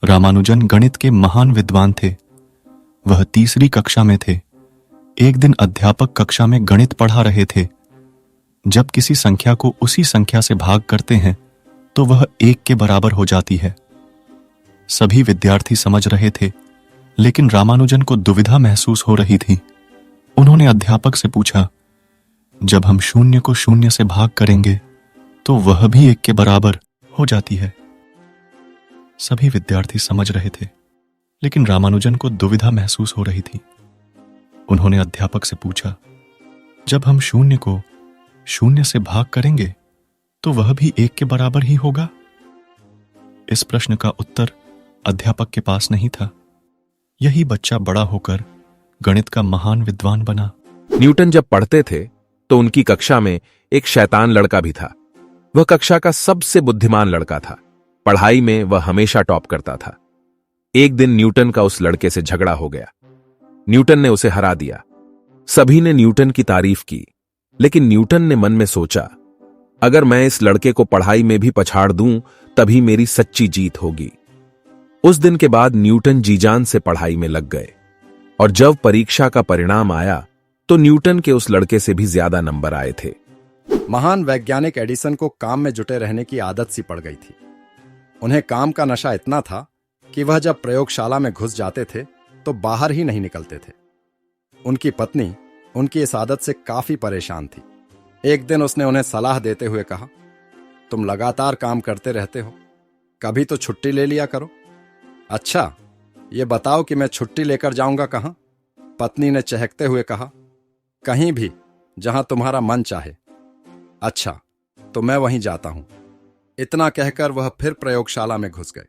रामानुजन गणित के महान विद्वान थे। वह तीसरी कक्षा में थे। एक दिन अध्यापक कक्षा में गणित पढ़ा रहे थे। जब किसी संख्या को उसी संख्या से भाग करते हैं तो वह 1 के बराबर हो जाती है। सभी विद्यार्थी समझ रहे थे, लेकिन रामानुजन को दुविधा महसूस हो रही थी। उन्होंने अध्यापक से पूछा, जब हम 0 को 0 से भाग करेंगे तो वह भी 1 के बराबर हो जाती है। सभी विद्यार्थी समझ रहे थे, लेकिन रामानुजन को दुविधा महसूस हो रही थी। उन्होंने अध्यापक से पूछा, जब हम 0 को 0 से भाग करेंगे तो वह भी 1 के बराबर ही होगा? इस प्रश्न का उत्तर अध्यापक के पास नहीं था। यही बच्चा बड़ा होकर गणित का महान विद्वान बना। न्यूटन जब पढ़ते थे तो उनकी कक्षा में एक शैतान लड़का भी था। वह कक्षा का सबसे बुद्धिमान लड़का था। पढ़ाई में वह हमेशा टॉप करता था। एक दिन न्यूटन का उस लड़के से झगड़ा हो गया। न्यूटन ने उसे हरा दिया। सभी ने न्यूटन की तारीफ की, लेकिन न्यूटन ने मन में सोचा, अगर मैं इस लड़के को पढ़ाई में भी पछाड़ दूं तभी मेरी सच्ची जीत होगी। उस दिन के बाद न्यूटन जीजान से पढ़ाई में लग गए, और जब परीक्षा का परिणाम आया तो न्यूटन के उस लड़के से भी ज्यादा नंबर आए थे। महान वैज्ञानिक एडिसन को काम में जुटे रहने की आदत सी पड़ गई थी। उन्हें काम का नशा इतना था कि वह जब प्रयोगशाला में घुस जाते थे तो बाहर ही नहीं निकलते थे। उनकी पत्नी उनकी इस आदत से काफी परेशान थी। एक दिन उसने उन्हें सलाह देते हुए कहा, तुम लगातार काम करते रहते हो, कभी तो छुट्टी ले लिया करो। अच्छा, ये बताओ कि मैं छुट्टी लेकर जाऊंगा कहां? पत्नी ने चहकते हुए कहा, कहीं भी, जहां तुम्हारा मन चाहे। अच्छा, तो मैं वहीं जाता हूं। इतना कहकर वह फिर प्रयोगशाला में घुस गए।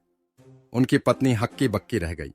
उनकी पत्नी हक्की बक्की रह गई।